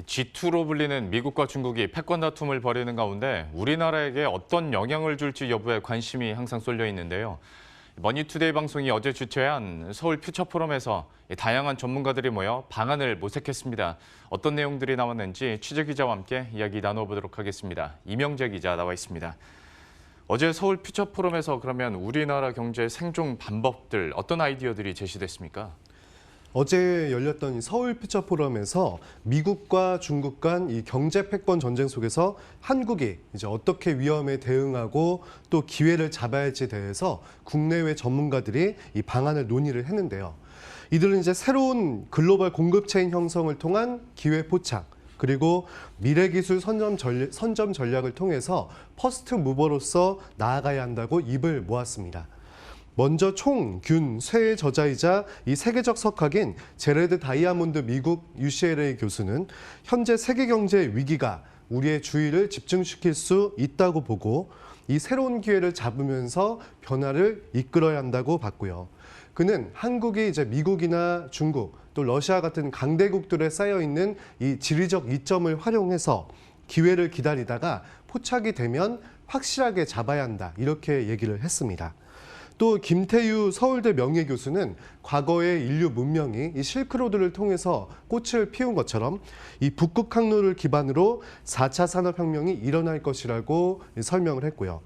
이 G2로 불리는 미국과 중국이 패권 다툼을 벌이는 가운데 우리나라에게 어떤 영향을 줄지 여부에 관심이 항상 쏠려 있는데요. 머니투데이 방송이 어제 주최한 서울 퓨처 포럼에서 다양한 전문가들이 모여 방안을 모색했습니다. 어떤 내용들이 나왔는지 취재 기자와 함께 이야기 나눠보도록 하겠습니다. 이명재 기자 나와 있습니다. 어제 서울 퓨처 포럼에서 그러면 우리나라 경제 생존 방법들 어떤 아이디어들이 제시됐습니까? 어제 열렸던 이 서울 퓨처 포럼에서 미국과 중국 간 이 경제 패권 전쟁 속에서 한국이 이제 어떻게 위험에 대응하고 또 기회를 잡아야 할지에 대해서 국내외 전문가들이 이 방안을 논의를 했는데요. 이들은 이제 새로운 글로벌 공급 체인 형성을 통한 기회 포착, 그리고 미래 기술 선점 전략을 통해서 퍼스트 무버로서 나아가야 한다고 입을 모았습니다. 먼저 총, 균, 쇠의 저자이자 이 세계적 석학인 제레드 다이아몬드 미국 UCLA 교수는 현재 세계 경제 위기가 우리의 주의를 집중시킬 수 있다고 보고 이 새로운 기회를 잡으면서 변화를 이끌어야 한다고 봤고요. 그는 한국이 이제 미국이나 중국 또 러시아 같은 강대국들에 쌓여 있는 이 지리적 이점을 활용해서 기회를 기다리다가 포착이 되면 확실하게 잡아야 한다 이렇게 얘기를 했습니다. 또 김태유 서울대 명예교수는 과거의 인류 문명이 이 실크로드를 통해서 꽃을 피운 것처럼 이 북극 항로를 기반으로 4차 산업혁명이 일어날 것이라고 설명을 했고요.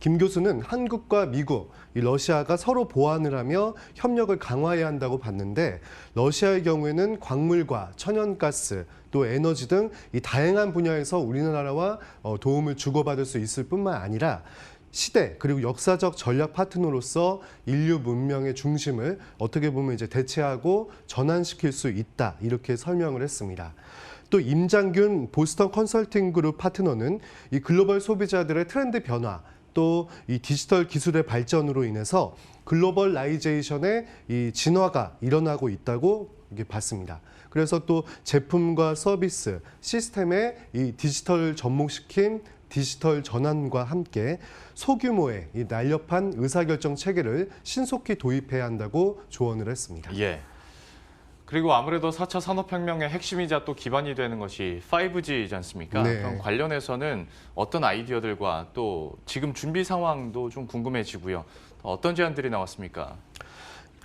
김 교수는 한국과 미국, 러시아가 서로 보완을 하며 협력을 강화해야 한다고 봤는데 러시아의 경우에는 광물과 천연가스, 또 에너지 등 이 다양한 분야에서 우리나라와 도움을 주고받을 수 있을 뿐만 아니라 시대 그리고 역사적 전략 파트너로서 인류 문명의 중심을 어떻게 보면 이제 대체하고 전환시킬 수 있다 이렇게 설명을 했습니다. 또 임장균 보스턴 컨설팅 그룹 파트너는 이 글로벌 소비자들의 트렌드 변화 또 이 디지털 기술의 발전으로 인해서 글로벌라이제이션의 이 진화가 일어나고 있다고 이게 봤습니다. 그래서 또 제품과 서비스, 시스템의 이 디지털 접목시킨 디지털 전환과 함께 소규모의 이 날렵한 의사결정 체계를 신속히 도입해야 한다고 조언을 했습니다. 예. 그리고 아무래도 4차 산업혁명의 핵심이자 또 기반이 되는 것이 5G이지 않습니까? 네. 그럼 관련해서는 어떤 아이디어들과 또 지금 준비 상황도 좀 궁금해지고요. 어떤 제안들이 나왔습니까?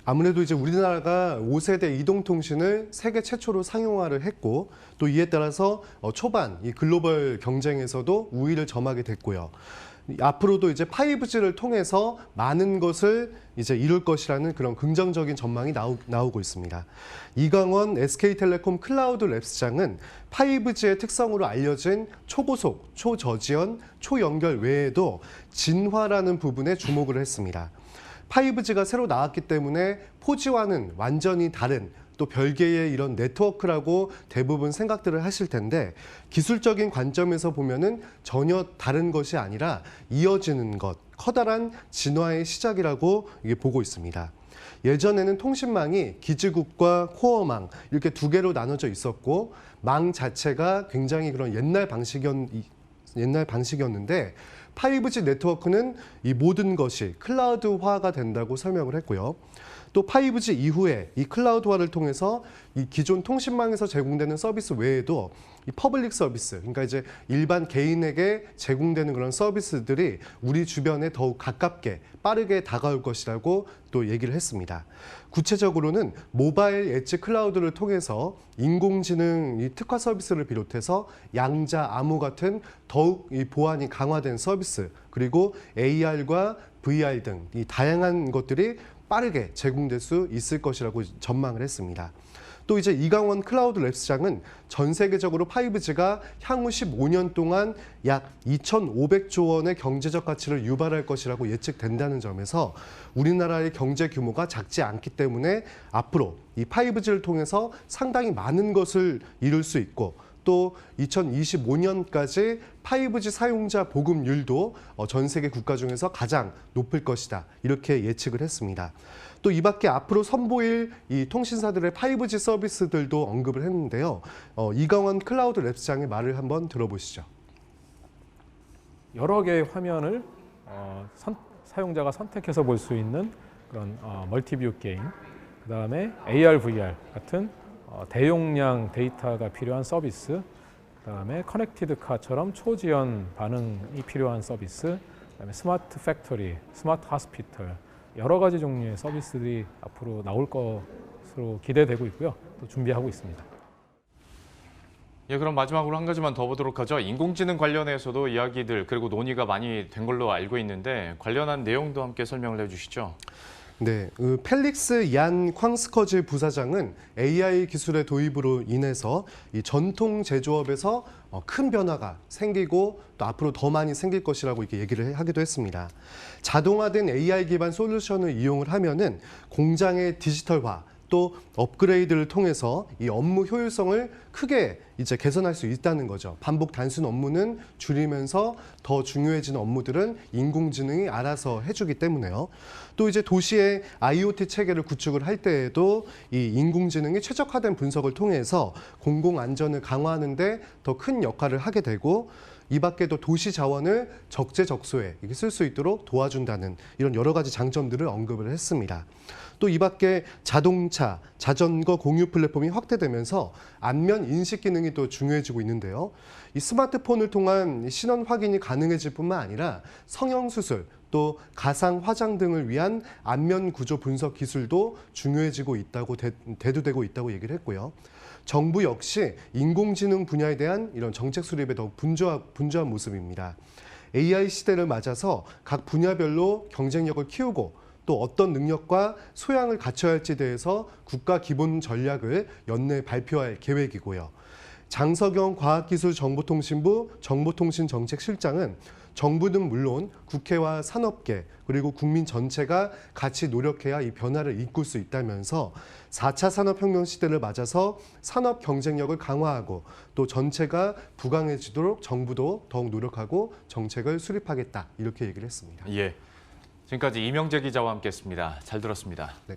아무래도 이제 우리나라가 5세대 이동통신을 세계 최초로 상용화를 했고 또 이에 따라서 초반 이 글로벌 경쟁에서도 우위를 점하게 됐고요. 앞으로도 이제 5G를 통해서 많은 것을 이제 이룰 것이라는 그런 긍정적인 전망이 나오고 있습니다. 이강원 SK텔레콤 클라우드 랩스장은 5G의 특성으로 알려진 초고속, 초저지연, 초연결 외에도 진화라는 부분에 주목을 했습니다. 5G가 새로 나왔기 때문에 4G와는 완전히 다른 또 별개의 이런 네트워크라고 대부분 생각들을 하실 텐데 기술적인 관점에서 보면은 전혀 다른 것이 아니라 이어지는 것, 커다란 진화의 시작이라고 이게 보고 있습니다. 예전에는 통신망이 기지국과 코어망 이렇게 두 개로 나눠져 있었고 망 자체가 굉장히 그런 옛날 방식이었는데 5G 네트워크는 이 모든 것이 클라우드화가 된다고 설명을 했고요. 또 5G 이후에 이 클라우드화를 통해서 이 기존 통신망에서 제공되는 서비스 외에도 이 퍼블릭 서비스, 그러니까 이제 일반 개인에게 제공되는 그런 서비스들이 우리 주변에 더욱 가깝게 빠르게 다가올 것이라고 또 얘기를 했습니다. 구체적으로는 모바일 엣지 클라우드를 통해서 인공지능 이 특화 서비스를 비롯해서 양자, 암호 같은 더욱 이 보안이 강화된 서비스, 그리고 AR과 VR 등 이 다양한 것들이 빠르게 제공될 수 있을 것이라고 전망을 했습니다. 또 이제 이강원 클라우드 랩스장은 전 세계적으로 5G가 향후 15년 동안 약 2,500조 원의 경제적 가치를 유발할 것이라고 예측된다는 점에서 우리나라의 경제 규모가 작지 않기 때문에 앞으로 이 5G를 통해서 상당히 많은 것을 이룰 수 있고 또 2025년까지 5G 사용자 보급률도 전 세계 국가 중에서 가장 높을 것이다. 이렇게 예측을 했습니다. 또 이 밖에 앞으로 선보일 이 통신사들의 5G 서비스들도 언급을 했는데요. 이강원 클라우드 랩스장의 말을 한번 들어보시죠. 여러 개의 화면을 사용자가 선택해서 볼 수 있는 그런 멀티뷰 게임, 그다음에 AR, VR 같은 대용량 데이터가 필요한 서비스, 그다음에 커넥티드 카처럼 초지연 반응이 필요한 서비스, 그다음에 스마트 팩토리, 스마트 하스피털 여러 가지 종류의 서비스들이 앞으로 나올 것으로 기대되고 있고요. 또 준비하고 있습니다. 예, 그럼 마지막으로 한 가지만 더 보도록 하죠. 인공지능 관련해서도 이야기들 그리고 논의가 많이 된 걸로 알고 있는데 관련한 내용도 함께 설명을 해주시죠. 네, 펠릭스 얀 쾅스커즈 부사장은 AI 기술의 도입으로 인해서 이 전통 제조업에서 큰 변화가 생기고 또 앞으로 더 많이 생길 것이라고 이렇게 얘기를 하기도 했습니다. 자동화된 AI 기반 솔루션을 이용을 하면은 공장의 디지털화 또 업그레이드를 통해서 이 업무 효율성을 크게 이제 개선할 수 있다는 거죠. 반복 단순 업무는 줄이면서 더 중요해지는 업무들은 인공지능이 알아서 해주기 때문에요. 또 이제 도시의 IoT 체계를 구축을 할 때에도 이 인공지능이 최적화된 분석을 통해서 공공 안전을 강화하는 데 더 큰 역할을 하게 되고 이 밖에도 도시 자원을 적재적소에 쓸 수 있도록 도와준다는 이런 여러 가지 장점들을 언급을 했습니다. 또 이 밖에 자동차, 자전거 공유 플랫폼이 확대되면서 안면 인식 기능이 또 중요해지고 있는데요. 이 스마트폰을 통한 신원 확인이 가능해질 뿐만 아니라 성형수술, 또 가상 화장 등을 위한 안면 구조 분석 기술도 중요해지고 있다고 대두되고 있다고 얘기를 했고요. 정부 역시 인공지능 분야에 대한 이런 정책 수립에 더욱 분주한 모습입니다. AI 시대를 맞아서 각 분야별로 경쟁력을 키우고 또 어떤 능력과 소양을 갖춰야 할지에 대해서 국가 기본 전략을 연내 발표할 계획이고요. 장석영 과학기술정보통신부 정보통신정책실장은 정부는 물론 국회와 산업계 그리고 국민 전체가 같이 노력해야 이 변화를 이끌 수 있다면서 4차 산업혁명 시대를 맞아서 산업 경쟁력을 강화하고 또 전체가 부강해지도록 정부도 더욱 노력하고 정책을 수립하겠다 이렇게 얘기를 했습니다. 예, 지금까지 이명재 기자와 함께했습니다. 잘 들었습니다. 네.